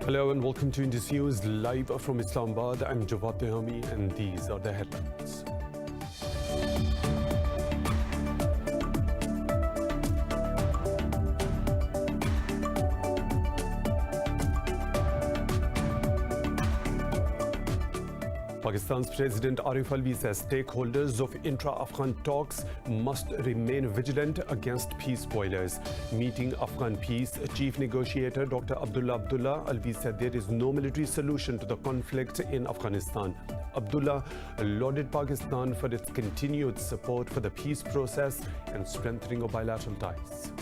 Hello and welcome to Indus News live from Islamabad. I'm Jawad Tehami and these are the headlines. Pakistan's President Arif Alvi says stakeholders of intra-Afghan talks must remain vigilant against peace spoilers. Meeting Afghan peace chief negotiator Dr. Abdullah, Alvi said there is no military solution to the conflict in Afghanistan. Abdullah lauded Pakistan for its continued support for the peace process and strengthening of bilateral ties.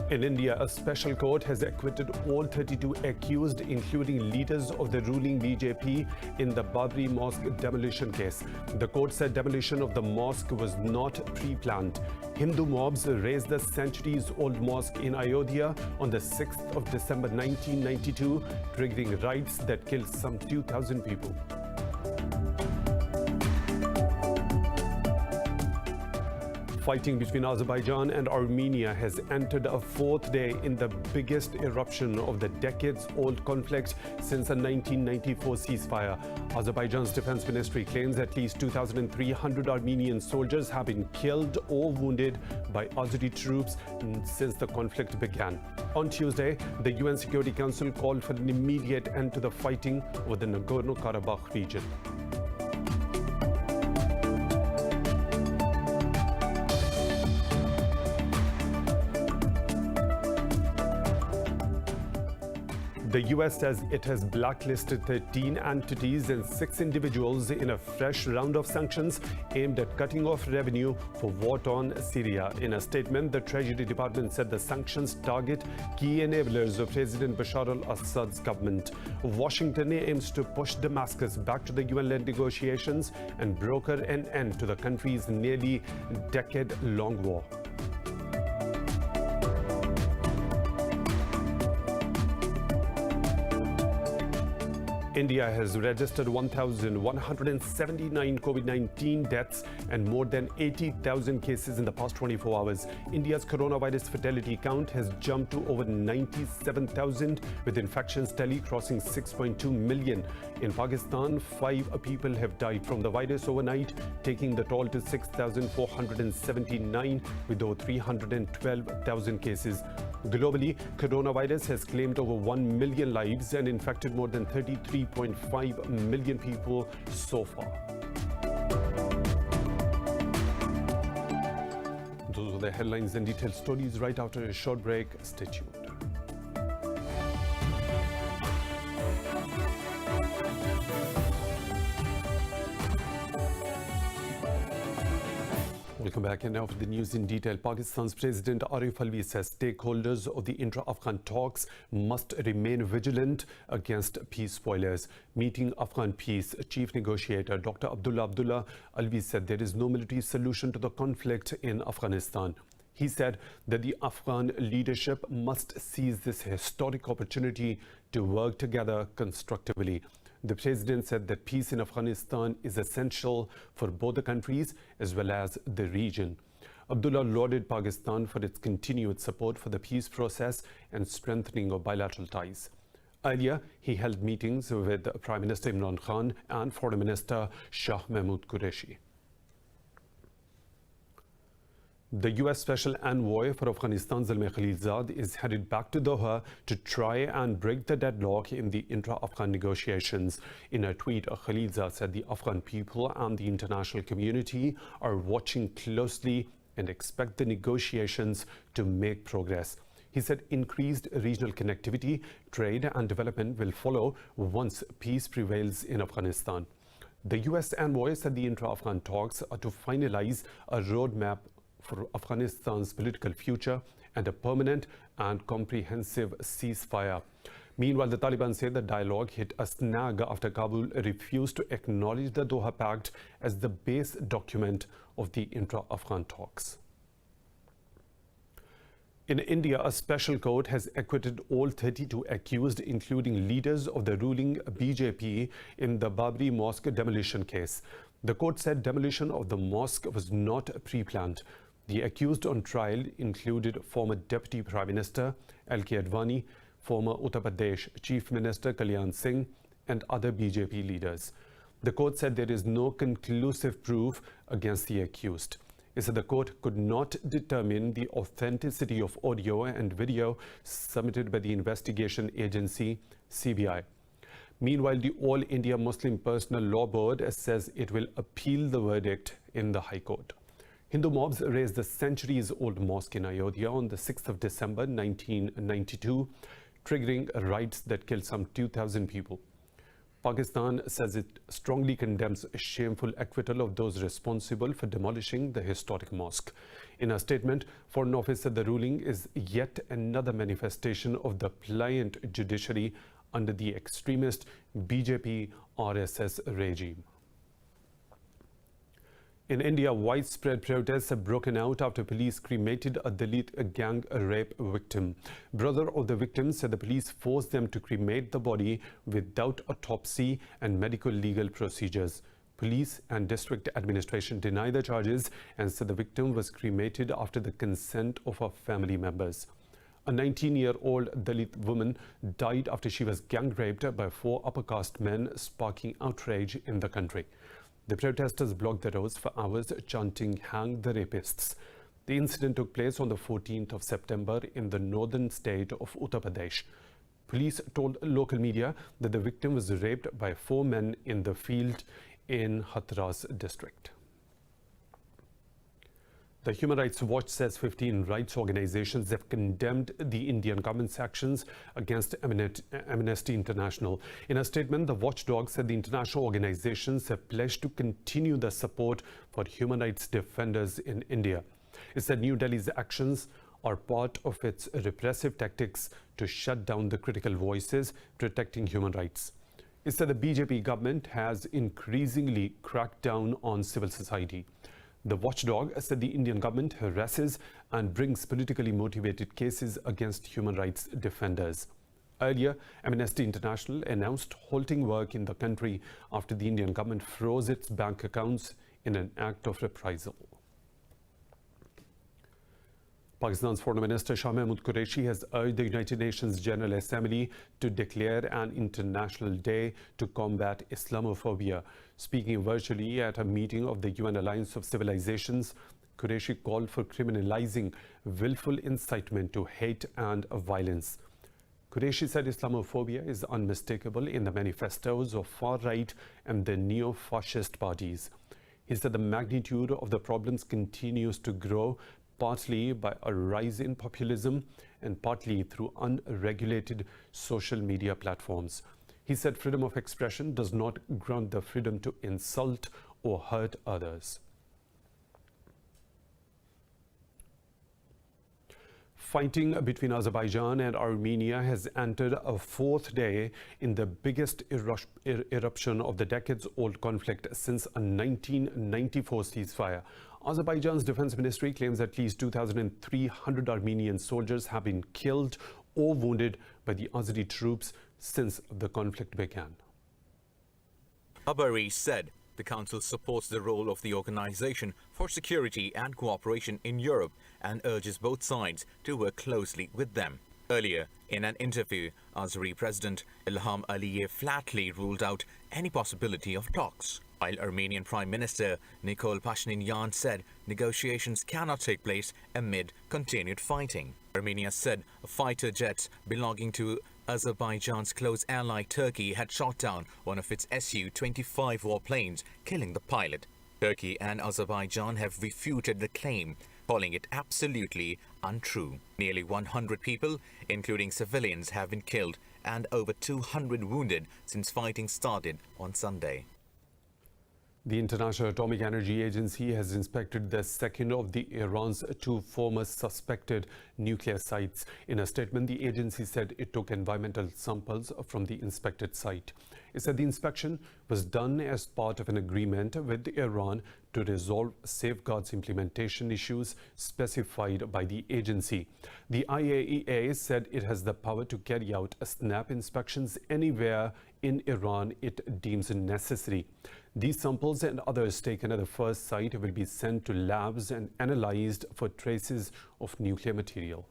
In India, a special court has acquitted all 32 accused, including leaders of the ruling BJP, in the BABRI mosque demolition case. The court said demolition of the mosque was not pre-planned. Hindu mobs razed the centuries-old mosque in Ayodhya on the 6th of December 1992, triggering riots that killed some 2,000 people. Fighting between Azerbaijan and Armenia has entered a fourth day in the biggest eruption of the decades-old conflict since the 1994 ceasefire. Azerbaijan's defense ministry claims at least 2,300 Armenian soldiers have been killed or wounded by Azeri troops since the conflict began. On Tuesday, the UN Security Council called for an immediate end to the fighting over the Nagorno-Karabakh region. The US says it has blacklisted 13 entities and 6 individuals in a fresh round of sanctions aimed at cutting off revenue for war-torn Syria. In a statement, the Treasury Department said the sanctions target key enablers of President Bashar al-Assad's government. Washington aims to push Damascus back to the UN-led negotiations and broker an end to the country's nearly decade-long war. India has registered 1,179 COVID-19 deaths and more than 80,000 cases in the past 24 hours. India's coronavirus fatality count has jumped to over 97,000, with infections tally crossing 6.2 million. In Pakistan, 5 people have died from the virus overnight, taking the toll to 6,479 with over 312,000 cases. Globally, coronavirus has claimed over 1 million lives and infected more than 33.5 million people so far. Those are the headlines and detailed stories. Right after a short break, stay tuned. Welcome back, and now for the news in detail. Pakistan's President Arif Alvi says stakeholders of the intra-Afghan talks must remain vigilant against peace spoilers. Meeting Afghan peace chief negotiator Dr. Abdullah, Alvi said there is no military solution to the conflict in Afghanistan. He said that the Afghan leadership must seize this historic opportunity to work together constructively. The president said that peace in Afghanistan is essential for both the countries as well as the region. Abdullah lauded Pakistan for its continued support for the peace process and strengthening of bilateral ties. Earlier, he held meetings with Prime Minister Imran Khan and Foreign Minister Shah Mahmood Qureshi. The US Special Envoy for Afghanistan, Zalmay Khalilzad, is headed back to Doha to try and break the deadlock in the intra-Afghan negotiations. In a tweet, Khalilzad said the Afghan people and the international community are watching closely and expect the negotiations to make progress. He said increased regional connectivity, trade and development will follow once peace prevails in Afghanistan. The US envoy said the intra-Afghan talks are to finalize a roadmap for Afghanistan's political future and a permanent and comprehensive ceasefire. Meanwhile, the Taliban said the dialogue hit a snag after Kabul refused to acknowledge the Doha Pact as the base document of the intra-Afghan talks. In India, a special court has acquitted all 32 accused, including leaders of the ruling BJP, in the BABRI mosque demolition case. The court said demolition of the mosque was not pre-planned. The accused on trial included former Deputy Prime Minister L.K. Advani, former Uttar Pradesh Chief Minister Kalyan Singh, and other BJP leaders. The court said there is no conclusive proof against the accused. It said the court could not determine the authenticity of audio and video submitted by the investigation agency CBI. Meanwhile, the All India Muslim Personal Law Board says it will appeal the verdict in the High Court. Hindu mobs razed the centuries-old mosque in Ayodhya on the 6th of December 1992, triggering riots that killed some 2,000 people. Pakistan says it strongly condemns a shameful acquittal of those responsible for demolishing the historic mosque. In a statement, Foreign Office said the ruling is yet another manifestation of the pliant judiciary under the extremist BJP RSS regime. In India, widespread protests have broken out after police cremated a Dalit gang rape victim. Brother of the victim said the police forced them to cremate the body without autopsy and medical legal procedures. Police and district administration deny the charges and said the victim was cremated after the consent of her family members. A 19-year-old Dalit woman died after she was gang raped by 4 upper caste men, sparking outrage in the country. The protesters blocked the roads for hours, chanting, "Hang the rapists." The incident took place on the 14th of September in the northern state of Uttar Pradesh. Police told local media that the victim was raped by 4 men in the field in Hathras district. The Human Rights Watch says 15 rights organizations have condemned the Indian government's actions against Amnesty International. In a statement, the watchdog said the international organizations have pledged to continue the support for human rights defenders in India. It said New Delhi's actions are part of its repressive tactics to shut down the critical voices protecting human rights. It said the BJP government has increasingly cracked down on civil society. The watchdog said the Indian government harasses and brings politically motivated cases against human rights defenders. Earlier, Amnesty International announced halting work in the country after the Indian government froze its bank accounts in an act of reprisal. Pakistan's Foreign Minister Shah Mahmood Qureshi has urged the United Nations General Assembly to declare an international day to combat Islamophobia. Speaking virtually at a meeting of the UN Alliance of Civilizations, Qureshi called for criminalizing willful incitement to hate and violence. Qureshi said Islamophobia is unmistakable in the manifestos of far-right and the neo-fascist parties. He said the magnitude of the problems continues to grow, partly by a rise in populism and partly through unregulated social media platforms. He said freedom of expression does not grant the freedom to insult or hurt others. Fighting between Azerbaijan and Armenia has entered a 4th day in the biggest eruption of the decades-old conflict since a 1994 ceasefire. Azerbaijan's defense ministry claims at least 2,300 Armenian soldiers have been killed or wounded by the Azeri troops since the conflict began. BABRI said the Council supports the role of the Organization for Security and Cooperation in Europe and urges both sides to work closely with them. Earlier, in an interview, Azeri President Ilham Aliyev flatly ruled out any possibility of talks, while Armenian Prime Minister Nikol Pashinyan said negotiations cannot take place amid continued fighting. Armenia said fighter jets belonging to Azerbaijan's close ally Turkey had shot down one of its Su-25 warplanes, killing the pilot. Turkey and Azerbaijan have refuted the claim, calling it absolutely untrue. Nearly 100 people, including civilians, have been killed and over 200 wounded since fighting started on Sunday. The International Atomic Energy Agency has inspected the second of Iran's 2 former suspected nuclear sites. In a statement, the agency said it took environmental samples from the inspected site. It said the inspection was done as part of an agreement with Iran to resolve safeguards implementation issues specified by the agency. The IAEA said it has the power to carry out snap inspections anywhere in Iran it deems necessary. These samples and others taken at the first site will be sent to labs and analyzed for traces of nuclear material.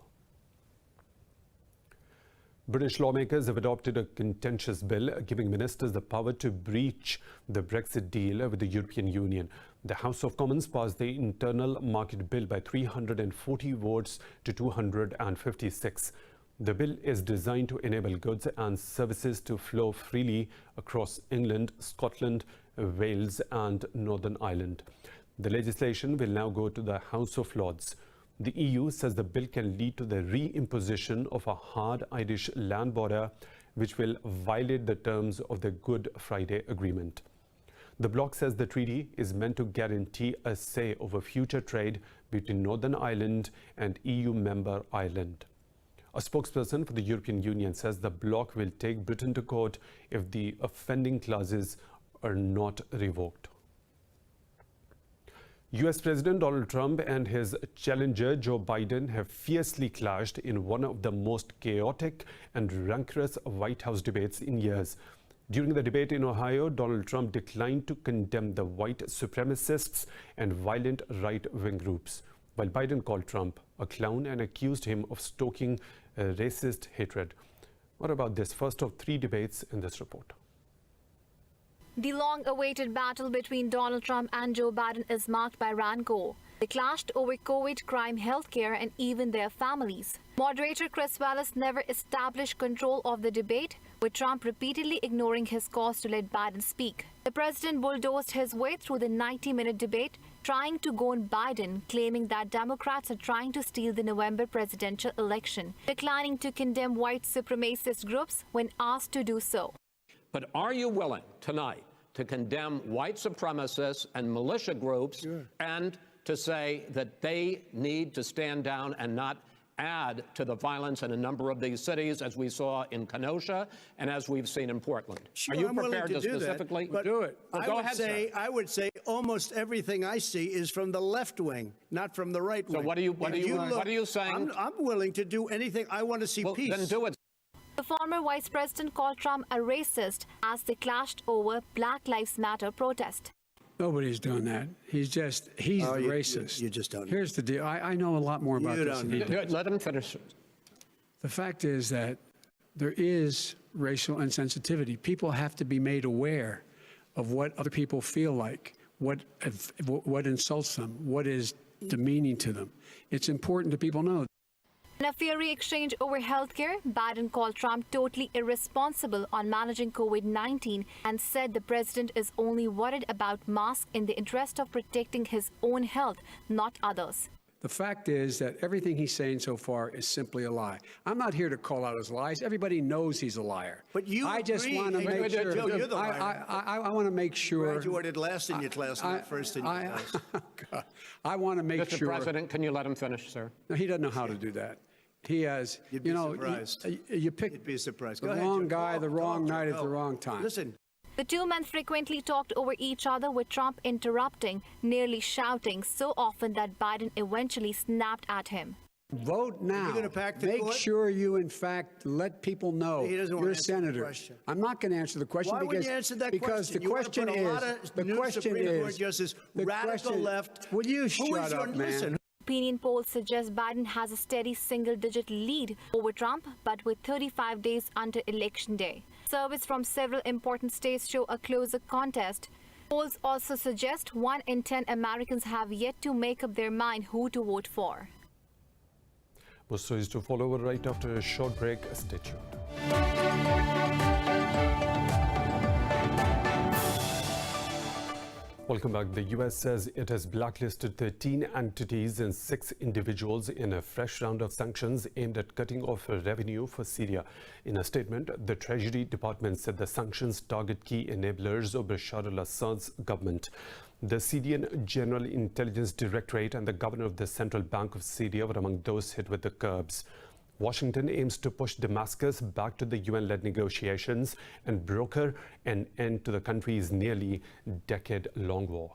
British lawmakers have adopted a contentious bill giving ministers the power to breach the Brexit deal with the European Union. The House of Commons passed the Internal Market Bill by 340 votes to 256. The bill is designed to enable goods and services to flow freely across England, Scotland, Wales and Northern Ireland. The legislation will now go to the House of Lords. The EU says the bill can lead to the reimposition of a hard Irish land border, which will violate the terms of the Good Friday Agreement. The bloc says the treaty is meant to guarantee a say over future trade between Northern Ireland and EU member Ireland. A spokesperson for the European Union says the bloc will take Britain to court if the offending clauses are not revoked. US President Donald Trump and his challenger Joe Biden have fiercely clashed in one of the most chaotic and rancorous White House debates in years. During the debate in Ohio, Donald Trump declined to condemn the white supremacists and violent right-wing groups, while Biden called Trump a clown and accused him of stoking racist hatred. What about this first of three debates in this report? The long-awaited battle between Donald Trump and Joe Biden is marked by rancor. They clashed over COVID, crime, healthcare, and even their families. Moderator Chris Wallace never established control of the debate, with Trump repeatedly ignoring his calls to let Biden speak. The president bulldozed his way through the 90-minute debate, trying to go on Biden, claiming that Democrats are trying to steal the November presidential election, declining to condemn white supremacist groups when asked to do so. But are you willing tonight to condemn white supremacists and militia groups and to say that they need to stand down and not add to the violence in a number of these cities, as we saw in Kenosha and as we've seen in Portland? Sure, are you I'm prepared willing to do specifically that, do it? Well, go ahead, sir. I would say almost everything I see is from the left wing, not from the right wing. So what are you saying? I'm willing to do anything. I want to see peace. Then do it. The former vice president called Trump a racist as they clashed over Black Lives Matter protest. Nobody's doing that. He's the racist. You just don't. Here's the deal. I know a lot more about this than he does. Let him finish. The fact is that there is racial insensitivity. People have to be made aware of what other people feel like, what insults them, what is demeaning to them. It's important that people know. In a fiery exchange over healthcare, Biden called Trump totally irresponsible on managing COVID-19 and said the president is only worried about masks in the interest of protecting his own health, not others. The fact is that everything he's saying so far is simply a lie. I'm not here to call out his lies. Everybody knows he's a liar. But you I just want to make sure. Joe, you're the liar. I want to make sure. Graduated last in your class, not first in your class. God, I want to make Mr. sure. President, can you let him finish, sir? No, he doesn't know how to do that. He has, You'd be surprised. You pick You'd be surprised. the wrong guy, the wrong night at the wrong time. Listen. The two men frequently talked over each other, with Trump interrupting, nearly shouting so often that Biden eventually snapped at him. Vote now. You're gonna pack the Make court? sure you, in fact, let people know He doesn't you're want a to answer the senator. question. I'm not going to answer the question Why because wouldn't you answer that because question? the question You want to put a lot is of the new question Supreme Court is justices, the radical question, left. Will you shut up, man? Listen. Opinion polls suggest Biden has a steady single-digit lead over Trump, but with 35 days until Election Day. Surveys from several important states show a closer contest. Polls also suggest 1 in 10 Americans have yet to make up their mind who to vote for. More stories to follow right after a short break. Stay tuned. Welcome back. The U.S. says it has blacklisted 13 entities and 6 individuals in a fresh round of sanctions aimed at cutting off revenue for Syria. In a statement, the Treasury Department said the sanctions target key enablers of Bashar al-Assad's government. The Syrian General Intelligence Directorate and the governor of the Central Bank of Syria were among those hit with the curbs. Washington aims to push Damascus back to the UN-led negotiations and broker an end to the country's nearly decade-long war.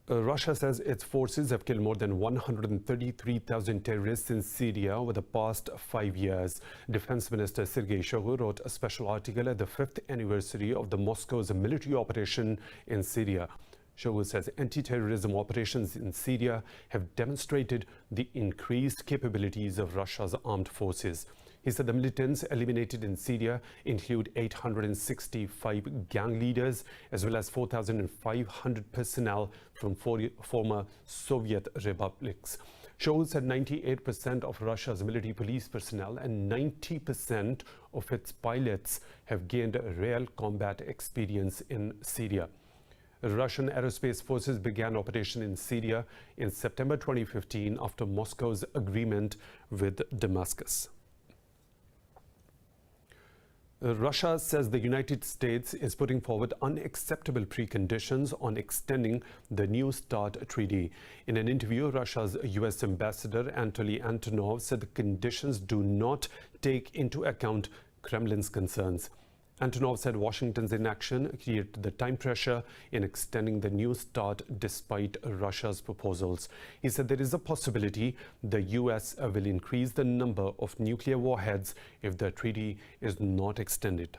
Russia says its forces have killed more than 133,000 terrorists in Syria over the past 5 years. Defense Minister Sergei Shoigu wrote a special article at the 5th anniversary of the Moscow's military operation in Syria. Shoigu says anti-terrorism operations in Syria have demonstrated the increased capabilities of Russia's armed forces. He said the militants eliminated in Syria include 865 gang leaders as well as 4,500 personnel from former Soviet republics. Shoigu said 98% of Russia's military police personnel and 90% of its pilots have gained real combat experience in Syria. Russian aerospace forces began operation in Syria in September 2015 after Moscow's agreement with Damascus. Russia says the United States is putting forward unacceptable preconditions on extending the New START treaty. In an interview, Russia's U.S. Ambassador Anatoly Antonov said the conditions do not take into account Kremlin's concerns. Antonov said Washington's inaction created the time pressure in extending the New START despite Russia's proposals. He said there is a possibility the U.S. will increase the number of nuclear warheads if the treaty is not extended.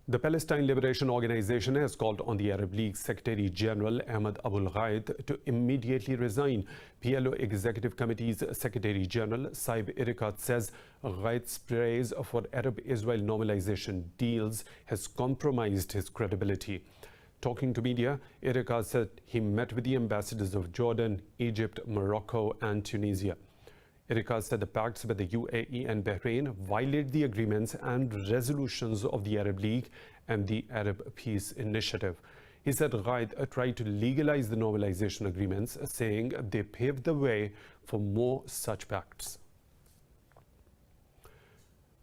The Palestine Liberation Organization has called on the Arab League Secretary General Ahmed Abul Ghaid to immediately resign. PLO Executive Committee's Secretary General Saib Erekat says Ghaid's praise for Arab-Israel normalization deals has compromised his credibility. Talking to media, Erekat said he met with the ambassadors of Jordan, Egypt, Morocco and Tunisia. Erekat said the pacts with the UAE and Bahrain violate the agreements and resolutions of the Arab League and the Arab Peace Initiative. He said Ghaid tried to legalize the normalization agreements, saying they paved the way for more such pacts.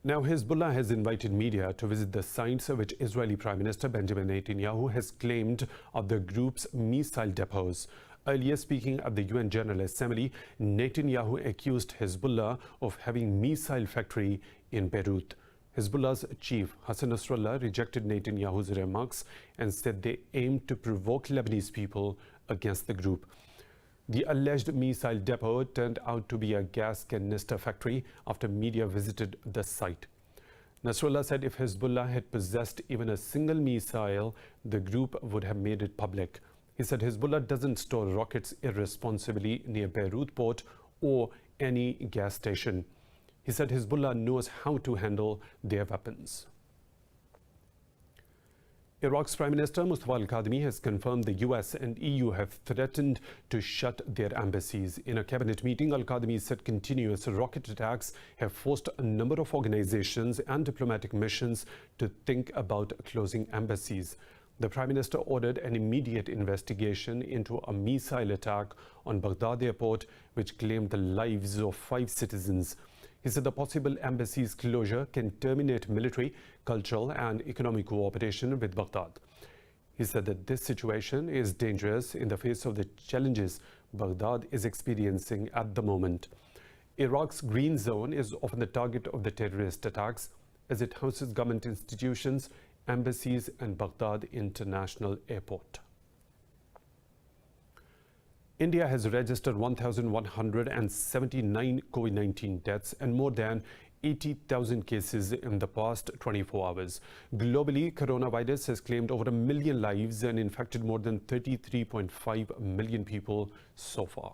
Now, Hezbollah has invited media to visit the sites which Israeli Prime Minister Benjamin Netanyahu has claimed are the group's missile depots. Earlier speaking at the UN General Assembly, Netanyahu accused Hezbollah of having missile factory in Beirut. Hezbollah's chief Hassan Nasrallah rejected Netanyahu's remarks and said they aimed to provoke Lebanese people against the group. The alleged missile depot turned out to be a gas canister factory after media visited the site. Nasrallah said if Hezbollah had possessed even a single missile, the group would have made it public. He said Hezbollah doesn't store rockets irresponsibly near Beirut port or any gas station. He said Hezbollah knows how to handle their weapons. Iraq's Prime Minister Mustafa al-Kadhimi has confirmed the US and EU have threatened to shut their embassies. In a cabinet meeting, al-Kadhimi said continuous rocket attacks have forced a number of organizations and diplomatic missions to think about closing embassies. The Prime Minister ordered an immediate investigation into a missile attack on Baghdad airport, which claimed the lives of 5 citizens. He said the possible embassy's closure can terminate military, cultural and economic cooperation with Baghdad. He said that this situation is dangerous in the face of the challenges Baghdad is experiencing at the moment. Iraq's Green Zone is often the target of the terrorist attacks as it houses government institutions, embassies and Baghdad International Airport. India has registered 1,179 COVID-19 deaths and more than 80,000 cases in the past 24 hours. Globally, coronavirus has claimed over 1 million lives and infected more than 33.5 million people so far.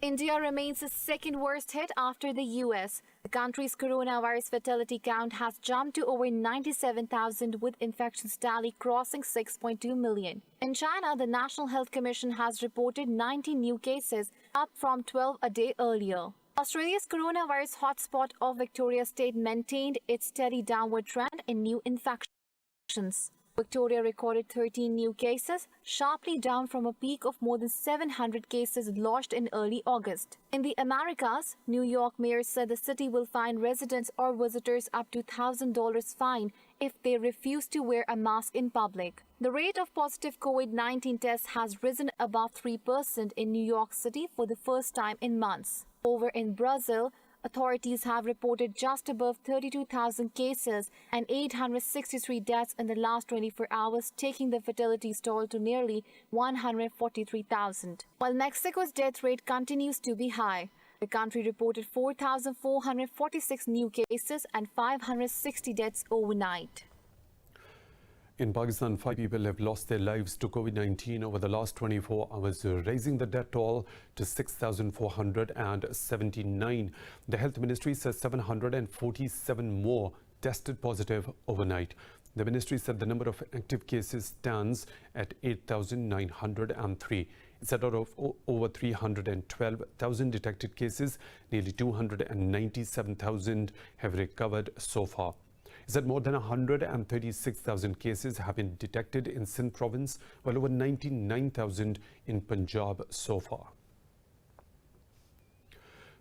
India remains the second worst hit after the US. The country's coronavirus fatality count has jumped to over 97,000 with infections tally crossing 6.2 million. In China, the National Health Commission has reported 90 new cases, up from 12 a day earlier. Australia's coronavirus hotspot of Victoria State maintained its steady downward trend in new infections. Victoria recorded 13 new cases, sharply down from a peak of more than 700 cases lodged in early August. In the Americas, New York mayor said the city will fine residents or visitors up to $1,000 fine if they refuse to wear a mask in public. The rate of positive COVID-19 tests has risen above 3% in New York City for the first time in months. Over in Brazil, authorities have reported just above 32,000 cases and 863 deaths in the last 24 hours, taking the fatality toll to nearly 143,000. While Mexico's death rate continues to be high, the country reported 4,446 new cases and 560 deaths overnight. In Pakistan, 5 people have lost their lives to COVID-19 over the last 24 hours, raising the death toll to 6,479. The Health Ministry says 747 more tested positive overnight. The ministry said the number of active cases stands at 8,903. It said out of over 312,000 detected cases, nearly 297,000 have recovered so far. It said more than 136,000 cases have been detected in Sindh province, while over 99,000 in Punjab so far.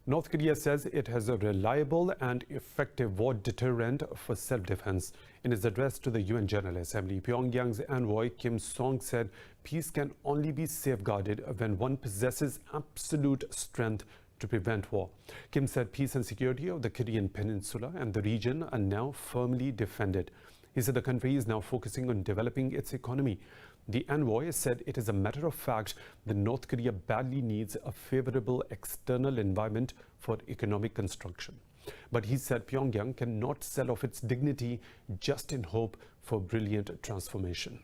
North Korea says it has a reliable and effective war deterrent for self-defense. In his address to the UN General Assembly, Pyongyang's envoy Kim Song said peace can only be safeguarded when one possesses absolute strength to prevent war. Kim said peace and security of the Korean Peninsula and the region are now firmly defended. He said the country is now focusing on developing its economy. The envoy said it is a matter of fact that North Korea badly needs a favorable external environment for economic construction. But he said Pyongyang cannot sell off its dignity just in hope for brilliant transformation.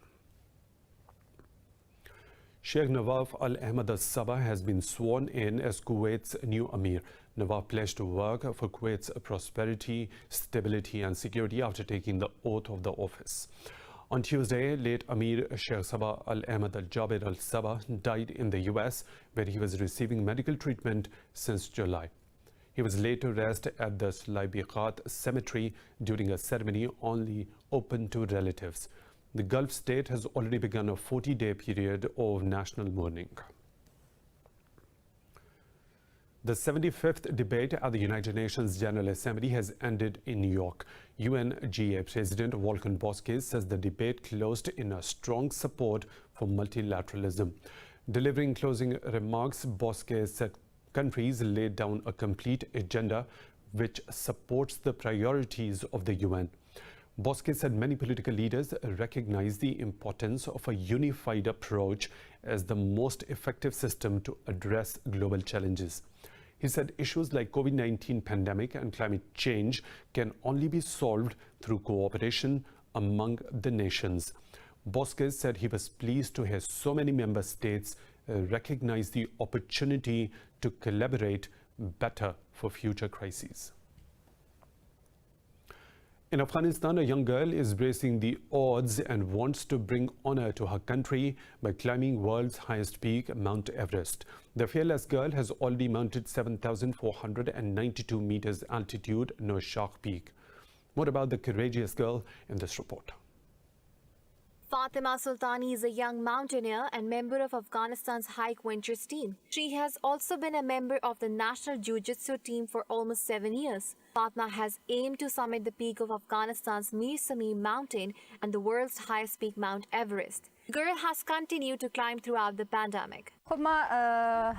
Sheikh Nawaf Al Ahmad Al Sabah has been sworn in as Kuwait's new Amir. Nawaf pledged to work for Kuwait's prosperity, stability and security after taking the oath of the office. On Tuesday, late Amir Sheikh Sabah Al Ahmad Al Jabir Al Sabah died in the US, where he was receiving medical treatment since July. He was laid to rest at the Slaibiqat cemetery during a ceremony only open to relatives. The Gulf state has already begun a 40-day period of national mourning. The 75th debate at the United Nations General Assembly has ended in New York. UNGA President Volkan Bozkır says the debate closed in a strong support for multilateralism. Delivering closing remarks, Bozkır said countries laid down a complete agenda which supports the priorities of the UN. Bozkır said many political leaders recognize the importance of a unified approach as the most effective system to address global challenges. He said issues like COVID-19 pandemic and climate change can only be solved through cooperation among the nations. Bozkır said he was pleased to hear so many member states recognize the opportunity to collaborate better for future crises. In Afghanistan, a young girl is bracing the odds and wants to bring honor to her country by climbing world's highest peak, Mount Everest. The fearless girl has already mounted 7,492 meters altitude, Noshak Peak. More about the courageous girl in this report. Fatima Sultani is a young mountaineer and member of Afghanistan's hike ventures team. She has also been a member of the national jiu-jitsu team for almost 7 years. Fatima has aimed to summit the peak of Afghanistan's Mir Samim mountain and the world's highest peak, Mount Everest. The girl has continued to climb throughout the pandemic. My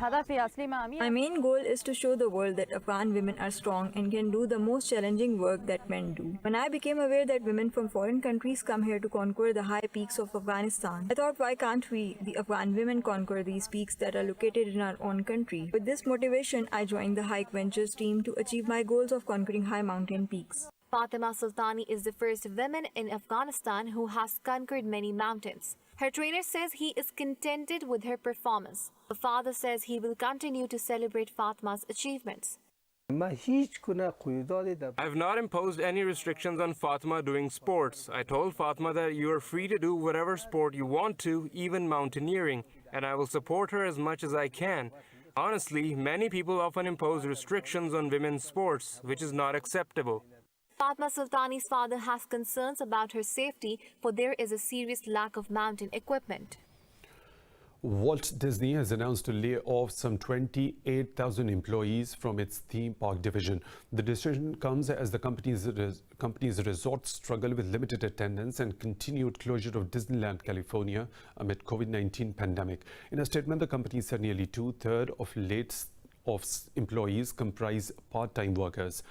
main goal is to show the world that Afghan women are strong and can do the most challenging work that men do. When I became aware that women from foreign countries come here to conquer the high peaks of Afghanistan, I thought, why can't we, the Afghan women, conquer these peaks that are located in our own country? With this motivation, I joined the Hike Ventures team to achieve my goals of conquering high mountain peaks. Fatima Sultani is the first woman in Afghanistan who has conquered many mountains. Her trainer says he is contented with her performance. Her father says he will continue to celebrate Fatima's achievements. I've not imposed any restrictions on Fatima doing sports. I told Fatima that you are free to do whatever sport you want to, even mountaineering, and I will support her as much as I can. Honestly, many people often impose restrictions on women's sports, which is not acceptable. Fatma Sultani's father has concerns about her safety, for there is a serious lack of mountain equipment. Walt Disney has announced to lay off some 28,000 employees from its theme park division. The decision comes as the company's resorts struggle with limited attendance and continued closure of Disneyland California amid COVID-19 pandemic. In a statement, the company said nearly two-thirds of employees comprise part-time workers.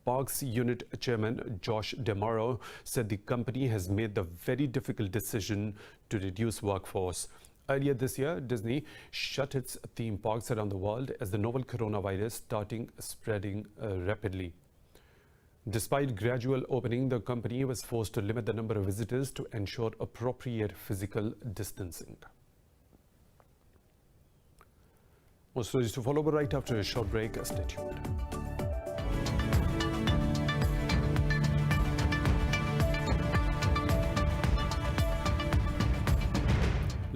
Parks Unit Chairman Josh DeMauro said the company has made the very difficult decision to reduce workforce. Earlier this year, Disney shut its theme parks around the world as the novel coronavirus starting spreading rapidly. Despite gradual opening, the company was forced to limit the number of visitors to ensure appropriate physical distancing. More stories to follow, but right after a short break. Stay tuned.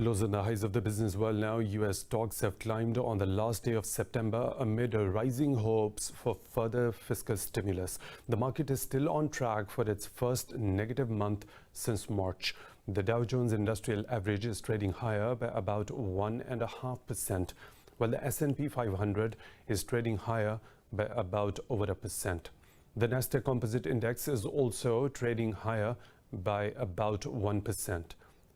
Lows and the highs of the business world now. U.S. stocks have climbed on the last day of September amid rising hopes for further fiscal stimulus. The market is still on track for its first negative month since March. The Dow Jones Industrial Average is trading higher by about 1.5%, while the S&P 500 is trading higher by about over 1%. The Nasdaq Composite Index is also trading higher by about 1%.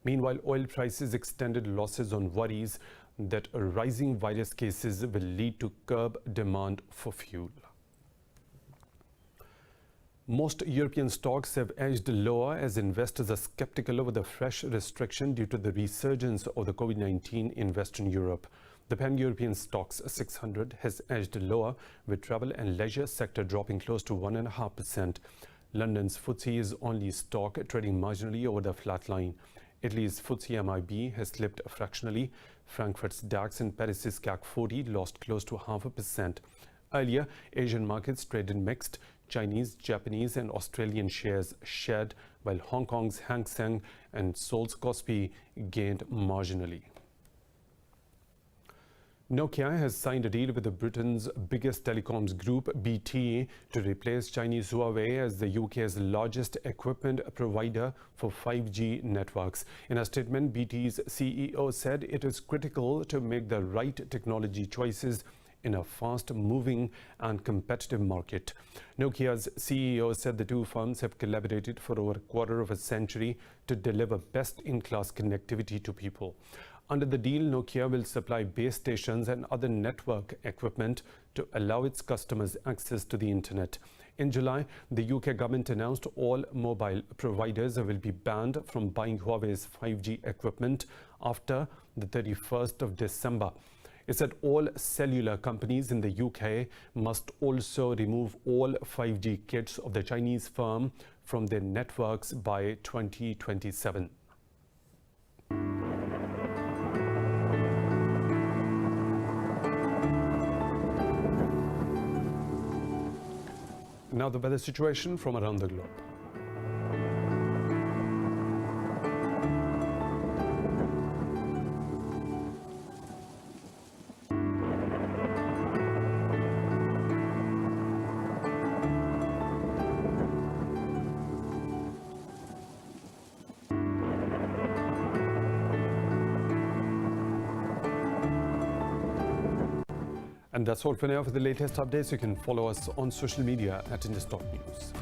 Meanwhile, oil prices extended losses on worries that rising virus cases will lead to curb demand for fuel. Most European stocks have edged lower as investors are skeptical over the fresh restriction due to the resurgence of the COVID-19 in Western Europe. The pan-European stocks 600 has edged lower, with travel and leisure sector dropping close to 1.5%. London's FTSE is only stock trading marginally over the flat line. Italy's FTSE MIB has slipped fractionally. Frankfurt's DAX and Paris's CAC 40 lost close to 0.5%. Earlier, Asian markets traded mixed. Chinese, Japanese and Australian shares shed, while Hong Kong's Hang Seng and Seoul's Kospi gained marginally. Nokia has signed a deal with Britain's biggest telecoms group, BT, to replace Chinese Huawei as the UK's largest equipment provider for 5G networks. In a statement, BT's CEO said it is critical to make the right technology choices in a fast-moving and competitive market. Nokia's CEO said the two firms have collaborated for over a quarter of a century to deliver best-in-class connectivity to people. Under the deal, Nokia will supply base stations and other network equipment to allow its customers access to the internet. In July, the UK government announced all mobile providers will be banned from buying Huawei's 5G equipment after the 31st of December. It said all cellular companies in the UK must also remove all 5G kits of the Chinese firm from their networks by 2027. Now the weather situation from around the globe. And that's all for now. For the latest updates, you can follow us on social media at Indus.News.